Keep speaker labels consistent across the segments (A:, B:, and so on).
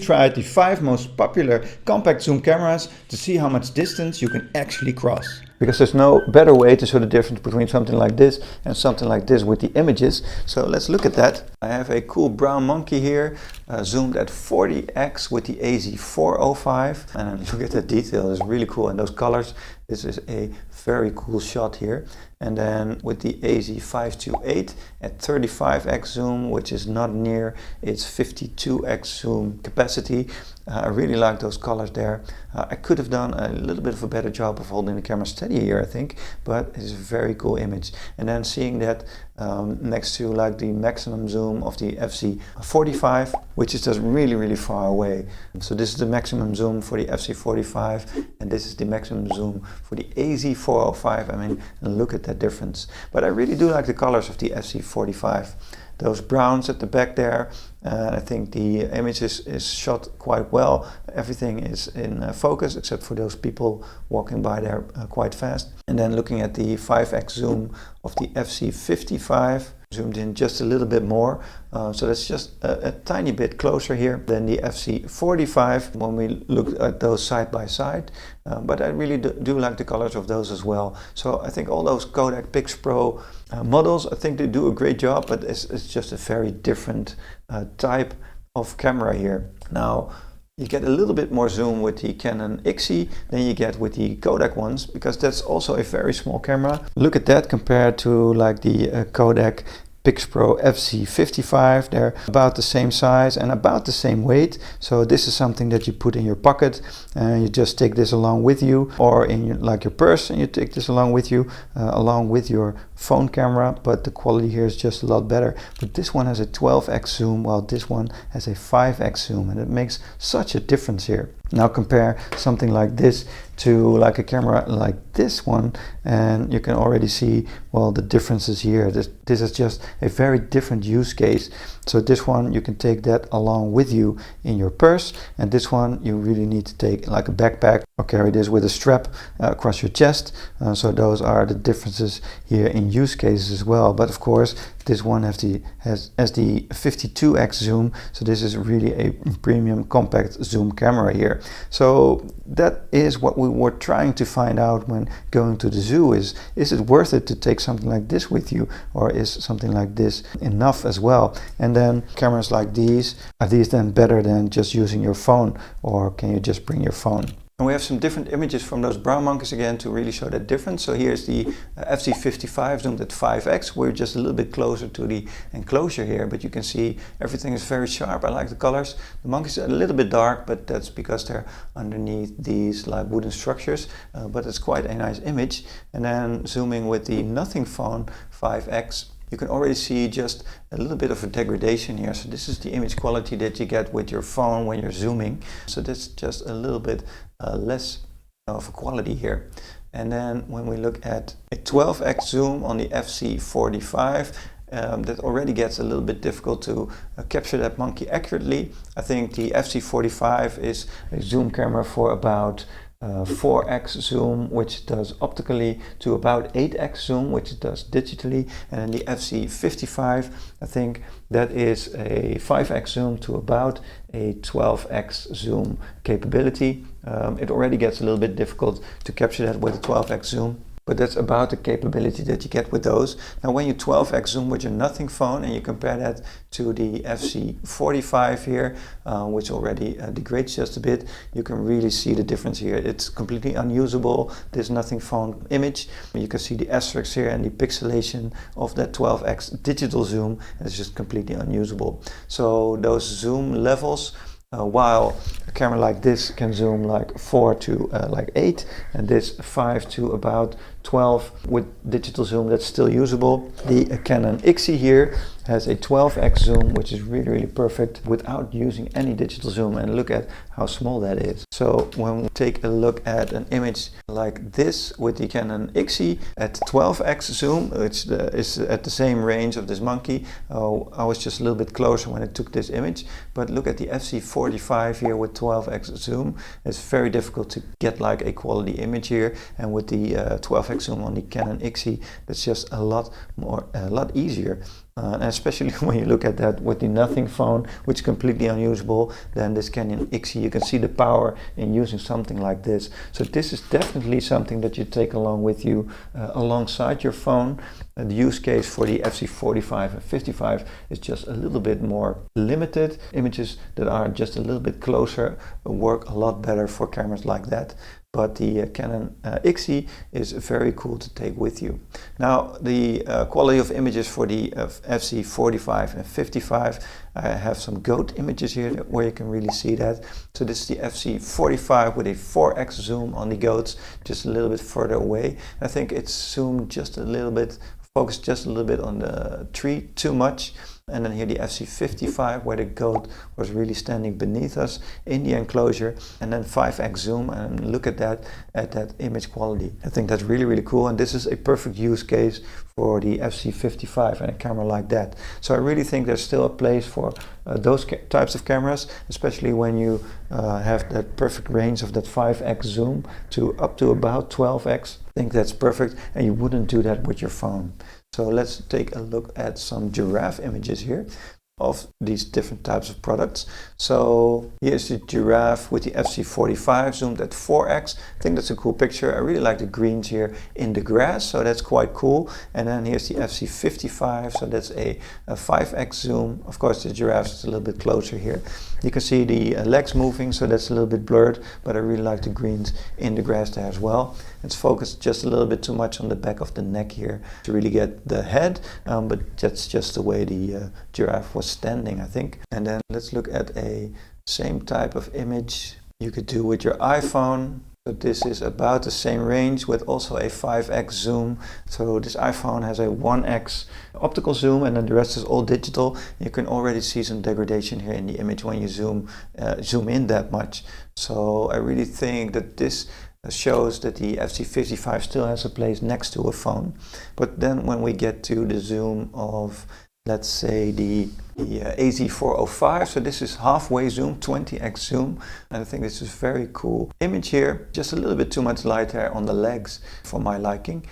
A: Tried the 5 most popular compact zoom cameras to see how much distance you can actually cross. Because there's no better way to show the difference between something like this and something like this with the images. So let's look at that. I have a cool brown monkey here, zoomed at 40x with the AZ405. And look at the detail, it's really cool. And those colors, this is a very cool shot here. And then with the AZ528 at 35x zoom, which is not near its 52x zoom capacity. I really like those colors there. I could have done a little bit of a better job of holding the camera steady here, I think, but it's a very cool image. And then seeing that next to like the maximum zoom of the FZ45, which is just really far away. So this is the maximum zoom for the FZ45, and this is the maximum zoom for the AZ405. I mean, look at that difference. But I really do like the colors of the FZ45. Those browns at the back there, I think the image is shot quite well. Everything is in focus except for those people walking by there quite fast. And then looking at the 5x zoom of the FZ55, zoomed in just a little bit more. So that's just a tiny bit closer here than the FZ45 when we look at those side by side. But I really do like the colors of those as well. So I think all those Kodak PixPro models, I think they do a great job, but it's just a very different type of camera here. Now, you get a little bit more zoom with the Canon IXY than you get with the Kodak ones, because that's also a very small camera. Look at that compared to like the Kodak PixPro FZ45. They're about the same size and about the same weight. So this is something that you put in your pocket and you just take this along with you, or in your purse, and you take this along with you along with your phone camera. But the quality here is just a lot better. But this one has a 12x zoom while this one has a 5x zoom, and it makes such a difference here. Now compare something like this to like a camera like this one, and you can already see, well, the differences here. This is just a very different use case. So this one, you can take that along with you in your purse, and this one you really need to take like a backpack or carry this with a strap across your chest. So those are the differences here in use cases as well. But of course, this one has the 52x zoom, so this is really a premium compact zoom camera here. So that is what we were trying to find out when going to the zoo. Is it worth it to take something like this with you, or is something like this enough as well? And then cameras like these, are these then better than just using your phone, or can you just bring your phone? And we have some different images from those brown monkeys again to really show that difference. So here's the FZ55 zoomed at 5x. We're just a little bit closer to the enclosure here, but you can see everything is very sharp. I like the colors. The monkeys are a little bit dark, but that's because they're underneath these like wooden structures. But it's quite a nice image. And then zooming with the Nothing Phone 5x, you can already see just a little bit of a degradation here. So this is the image quality that you get with your phone when you're zooming. So that's just a little bit less of a quality here. And then when we look at a 12x zoom on the FZ45, that already gets a little bit difficult to capture that monkey accurately. I think the FZ45 is a zoom camera for about 4x zoom, which does optically, to about 8x zoom, which it does digitally. And then the FZ55, I think that is a 5x zoom to about a 12x zoom capability. It already gets a little bit difficult to capture that with a 12x zoom, but that's about the capability that you get with those. Now when you 12x zoom with your Nothing Phone and you compare that to the FZ45 here, which already degrades just a bit, you can really see the difference here. It's completely unusable, this Nothing Phone image. You can see the asterisks here and the pixelation of that 12x digital zoom, and it's just completely unusable. So those zoom levels, while a camera like this can zoom like 4 to like 8, and this 5 to about 12 with digital zoom, that's still usable. The Canon IXY here has a 12x zoom, which is really perfect without using any digital zoom, and look at how small that is. So when we take a look at an image like this with the Canon IXY at 12x zoom, which is at the same range of this monkey. I was just a little bit closer when I took this image, but look at the FZ45 here with 12x zoom. It's very difficult to get like a quality image here, and with the 12x zoom on the Canon IXY, that's just a lot easier. And especially when you look at that with the nothing phone, which is completely unusable, then this Canon IXY, you can see the power in using something like this. So this is definitely something that you take along with you alongside your phone. The use case for the FZ45 and 55 is just a little bit more limited. Images that are just a little bit closer work a lot better for cameras like that. But the Canon IXY is very cool to take with you. Now, the quality of images for the FZ45 and 55, I have some goat images here where you can really see that. So this is the FZ45 with a 4x zoom on the goats, just a little bit further away. I think it's zoomed just a little bit, focused just a little bit on the tree, too much. And then here the FZ55 where the goat was really standing beneath us in the enclosure, and then 5x zoom, and look at that image quality. I think that's really, really cool, and this is a perfect use case for the FZ55 and a camera like that. So I really think there's still a place for those types of cameras, especially when you have that perfect range of that 5x zoom to up to about 12x. I think that's perfect, and you wouldn't do that with your phone. So let's take a look at some giraffe images here of these different types of products. So here's the giraffe with the FZ45 zoomed at 4x. I think that's a cool picture. I really like the greens here in the grass, so that's quite cool. And then here's the FZ55, so that's a 5x zoom. Of course, the giraffe is a little bit closer here. You can see the legs moving, so that's a little bit blurred, but I really like the greens in the grass there as well. It's focused just a little bit too much on the back of the neck here to really get the head, but that's just the way the giraffe was standing, I think. And then let's look at a same type of image you could do with your iPhone. So this is about the same range with also a 5x zoom. So this iPhone has a 1x optical zoom, and then the rest is all digital. You can already see some degradation here in the image when you zoom in that much. So I really think that this shows that the FZ55 still has a place next to a phone. But then when we get to the zoom of, let's say, the AZ405, so this is halfway zoom, 20x zoom, and I think this is a very cool image here. Just a little bit too much light there on the legs for my liking.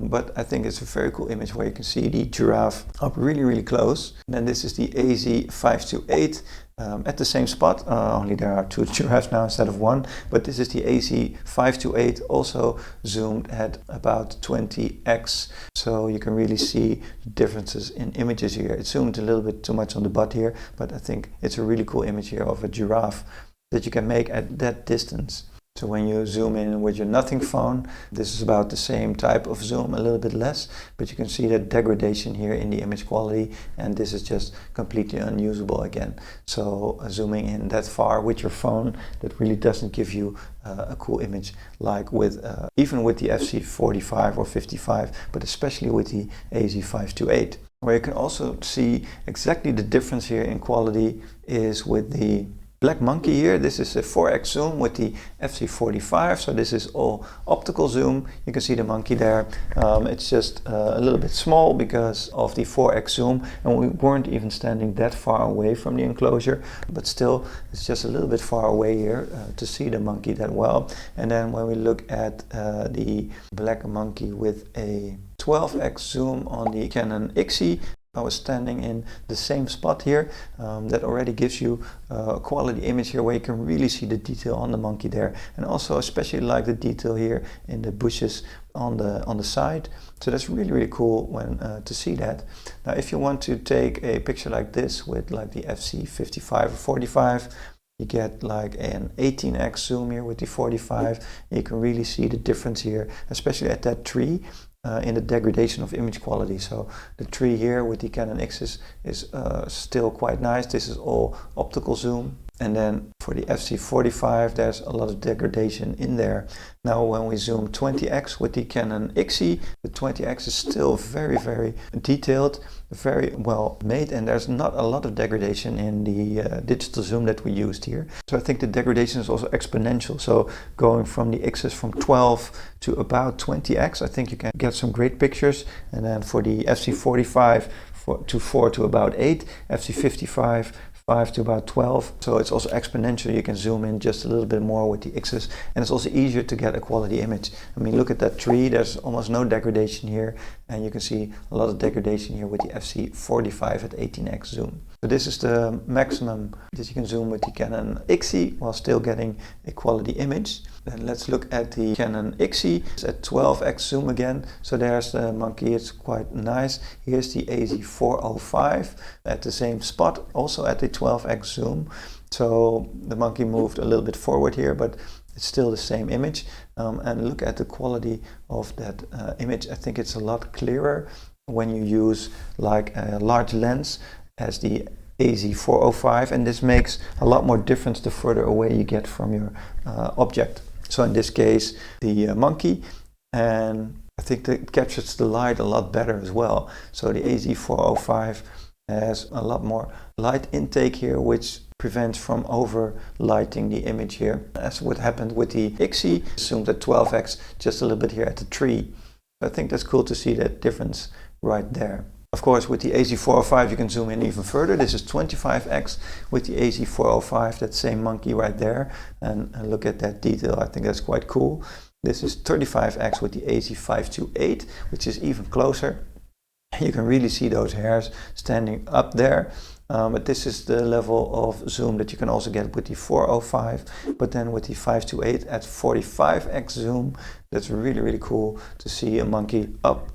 A: But I think it's a very cool image where you can see the giraffe up really, really close. And then this is the AZ528 at the same spot, only there are two giraffes now instead of one. But this is the AZ528, also zoomed at about 20x. So you can really see the differences in images here. It's zoomed a little bit too much on the butt here, but I think it's a really cool image here of a giraffe that you can make at that distance. So when you zoom in with your nothing phone, this is about the same type of zoom, a little bit less, but you can see that degradation here in the image quality, and this is just completely unusable again. So zooming in that far with your phone, that really doesn't give you a cool image like with even with the FZ45 or 55, but especially with the AZ528. Where you can also see exactly the difference here in quality is with the Black Monkey here. This is a 4x zoom with the FZ45, so this is all optical zoom. You can see the monkey there. It's just a little bit small because of the 4x zoom, and we weren't even standing that far away from the enclosure, but still it's just a little bit far away here to see the monkey that well. And then when we look at the Black Monkey with a 12x zoom on the Canon IXY, I was standing in the same spot here. That already gives you a quality image here where you can really see the detail on the monkey there, and also especially like the detail here in the bushes on the side. So that's really, really cool when to see that. Now if you want to take a picture like this with like the FZ55 or 45, you get like an 18x zoom here with the 45. You can really see the difference here, especially at that tree. In the degradation of image quality. So the tree here with the Canon IXY is still quite nice. This is all optical zoom. And then for the FZ45, there's a lot of degradation in there. Now when we zoom 20x with the Canon IXY, the 20x is still very, very detailed, very well made, and there's not a lot of degradation in the digital zoom that we used here. So I think the degradation is also exponential. So going from the IXY from 12 to about 20x, I think you can get some great pictures. And then for the FZ45 to 4 to about 8, FZ55 5 to about 12. So it's also exponential. You can zoom in just a little bit more with the X's, and it's also easier to get a quality image. I mean, look at that tree. There's almost no degradation here, and you can see a lot of degradation here with the FZ45 at 18x zoom. So this is the maximum that you can zoom with the Canon IXY while still getting a quality image. Then let's look at the Canon IXY. It's at 12x zoom again. So there's the monkey. It's quite nice. Here's the AZ405 at the same spot, also at the 12x zoom. So the monkey moved a little bit forward here, but it's still the same image. And look at the quality of that image. I think it's a lot clearer when you use like a large lens as the AZ405, and this makes a lot more difference the further away you get from your object. So in this case, the monkey, and I think that it captures the light a lot better as well. So the AZ405 has a lot more light intake here, which prevents from over lighting the image here, as what happened with the IXY, zoomed at 12x just a little bit here at the tree. I think that's cool to see that difference right there. Of course, with the AZ405 you can zoom in even further. This is 25x with the AZ405, that same monkey right there, and look at that detail. I think that's quite cool. This is 35x with the AZ528, which is even closer. You can really see those hairs standing up there. But this is the level of zoom that you can also get with the 405, but then with the 528 at 45x zoom, that's really, really cool to see a monkey up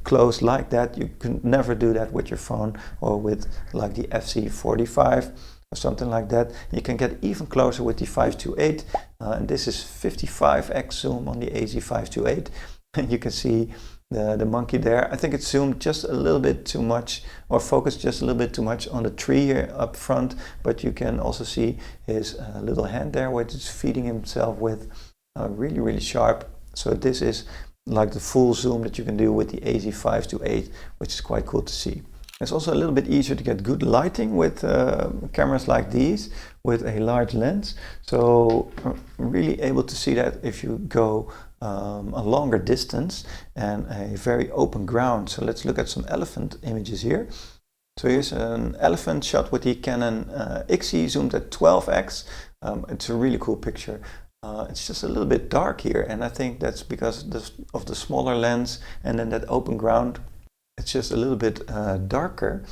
A: close like that. You can never do that with your phone or with like the FZ45 or something like that. You can get even closer with the 528, and this is 55x zoom on the AZ528, and you can see the monkey there. I think it's zoomed just a little bit too much, or focused just a little bit too much on the tree here up front, but you can also see his little hand there where it's feeding himself with really, really sharp. So this is like the full zoom that you can do with the AZ528, which is quite cool to see. It's also a little bit easier to get good lighting with cameras like these with a large lens. So really able to see that if you go a longer distance and a very open ground. So let's look at some elephant images here. So here's an elephant shot with the Canon IXY zoomed at 12x. It's a really cool picture. It's just a little bit dark here, and I think that's because of the smaller lens and then that open ground. It's just a little bit darker.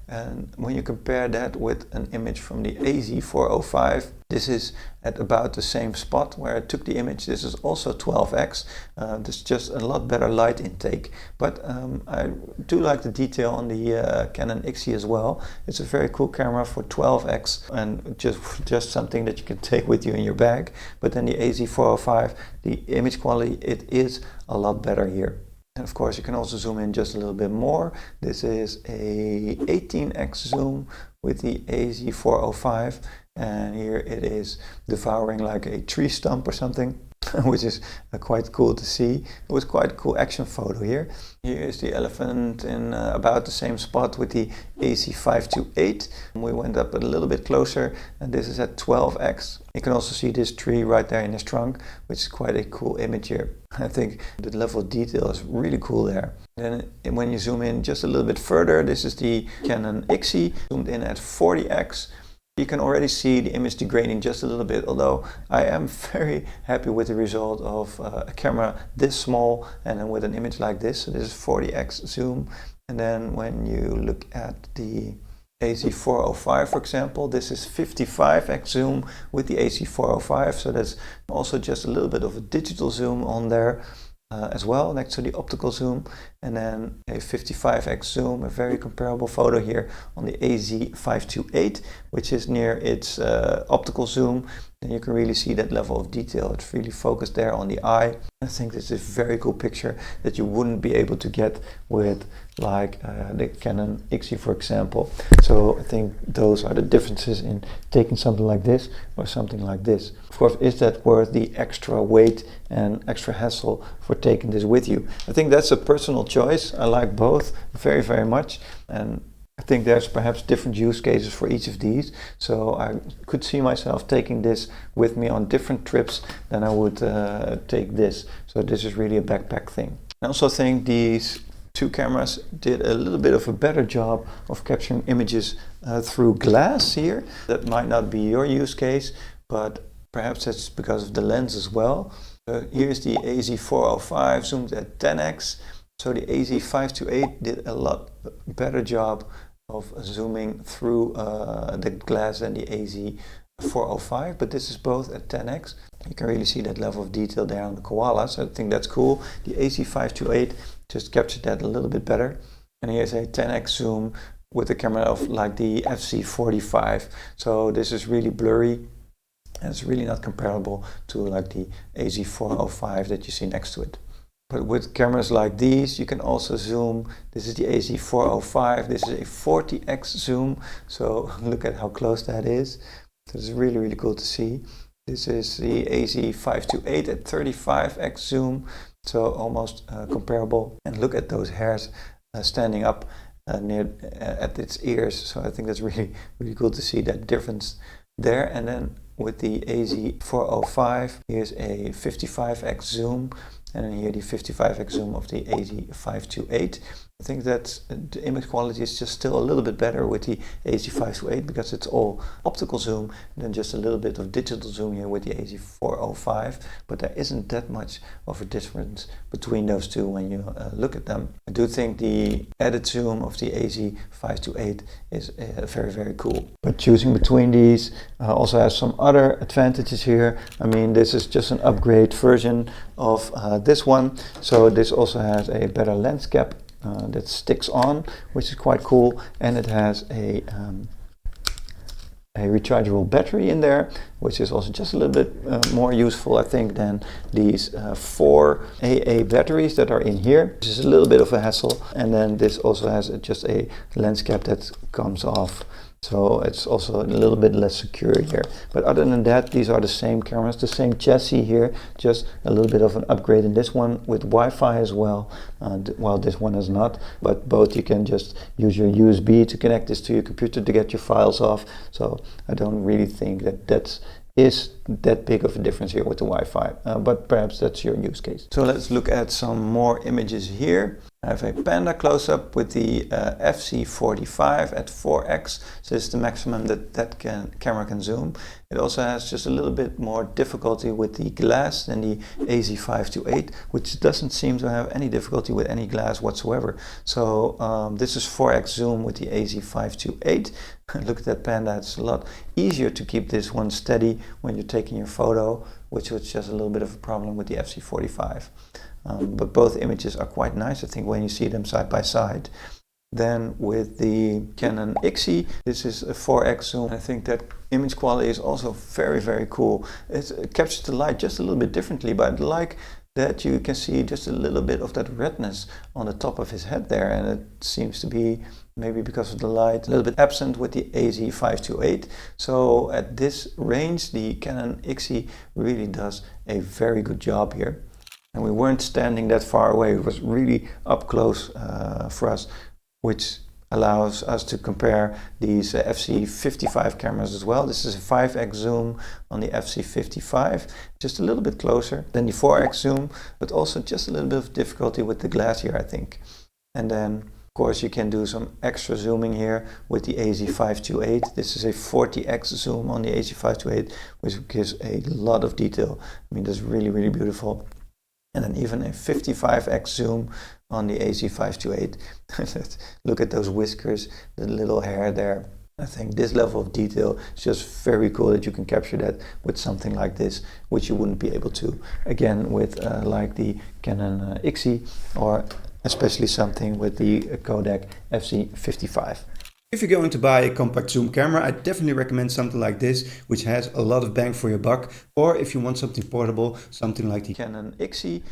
A: And when you compare that with an image from the AZ405, this is at about the same spot where I took the image. This is also 12x. There's just a lot better light intake. But I do like the detail on the Canon IXY as well. It's a very cool camera for 12x and just something that you can take with you in your bag. But then the AZ405, the image quality, it is a lot better here. And of course you can also zoom in just a little bit more. This is a 18x zoom with the AZ405, and here it is devouring like a tree stump or something, which is quite cool to see. It was quite a cool action photo here. Here is the elephant in about the same spot with the AZ528. We went up a little bit closer, and this is at 12x. You can also see this tree right there in his trunk, which is quite a cool image here. I think the level of detail is really cool there. Then when you zoom in just a little bit further, this is the Canon IXY zoomed in at 40x. You can already see the image degrading just a little bit, although I am very happy with the result of a camera this small and then with an image like this. So this is 40x zoom. And then when you look at the AZ405, for example, this is 55x zoom with the AZ405. So that's also just a little bit of a digital zoom on there as well, next to the optical zoom. And then a 55x zoom, a very comparable photo here on the AZ528, which is near its optical zoom. And you can really see that level of detail. It's really focused there on the eye. I think this is a very cool picture that you wouldn't be able to get with like the Canon IXY, for example. So I think those are the differences in taking something like this or something like this. Of course, is that worth the extra weight and extra hassle for taking this with you? I think that's a personal choice. I like both very, very much. And I think there's perhaps different use cases for each of these. So I could see myself taking this with me on different trips than I would take this. So this is really a backpack thing. I also think these two cameras did a little bit of a better job of capturing images through glass here. That might not be your use case, but perhaps that's because of the lens as well. Here's the AZ405 zoomed at 10x. So the AZ528 did a lot better job of zooming through the glass than the AZ405, but this is both at 10x. You can really see that level of detail there on the koala, so I think that's cool. The AZ528 just captured that a little bit better. And here's a 10x zoom with a camera of like the FZ45. So this is really blurry, and it's really not comparable to like the AZ405 that you see next to it. But with cameras like these, you can also zoom. This is the AZ405. This is a 40x zoom. So look at how close that is. This is really, really cool to see. This is the AZ528 at 35x zoom. So almost comparable. And look at those hairs standing up near at its ears. So I think that's really, really cool to see that difference there. And then with the AZ405, here's a 55x zoom. And then here the 55x zoom of the AZ528. I think that the image quality is just still a little bit better with the AZ528 because it's all optical zoom and then just a little bit of digital zoom here with the AZ405. But there isn't that much of a difference between those two when you look at them. I do think the added zoom of the AZ528 is very, very cool. But choosing between these also has some other advantages here. I mean, this is just an upgrade version of this one. So this also has a better lens cap that sticks on, which is quite cool, and it has a rechargeable battery in there, which is also just a little bit more useful, I think, than these 4 AA batteries that are in here, which is a little bit of a hassle. And then this also has just a lens cap that comes off, so it's also a little bit less secure here. But other than that, these are the same cameras, the same chassis here, just a little bit of an upgrade in this one with Wi-Fi as well, while this one is not. But both you can just use your USB to connect this to your computer to get your files off. So I don't really think that is that big of a difference here with the Wi-Fi, but perhaps that's your use case. So let's look at some more images here. I have a Panda close-up with the FZ45 at 4x, so this is the maximum that camera can zoom. It also has just a little bit more difficulty with the glass than the AZ528, which doesn't seem to have any difficulty with any glass whatsoever. So this is 4x zoom with the AZ528. Look at that Panda, it's a lot easier to keep this one steady when you're taking your photo, which was just a little bit of a problem with the FZ45. But both images are quite nice, I think, when you see them side by side. Then with the Canon IXY, this is a 4x zoom. I think that image quality is also very, very cool. It captures the light just a little bit differently, but I like that you can see just a little bit of that redness on the top of his head there, and it seems to be, maybe because of the light, a little bit absent with the AZ528. So at this range, the Canon IXY really does a very good job here. And we weren't standing that far away, it was really up close for us, which allows us to compare these FZ55 cameras as well. This is a 5x zoom on the FZ55, just a little bit closer than the 4x zoom, but also just a little bit of difficulty with the glass here, I think. And then, of course, you can do some extra zooming here with the AZ528. This is a 40x zoom on the AZ528, which gives a lot of detail. I mean, that's really, really beautiful. And then even a 55x zoom on the AZ528. Look at those whiskers, the little hair there. I think this level of detail is just very cool that you can capture that with something like this, which you wouldn't be able to, again, with like the Canon IXY, or especially something with the Kodak FZ45. If you're going to buy a compact zoom camera, I definitely recommend something like this, which has a lot of bang for your buck. Or if you want something portable, something like the Canon IXY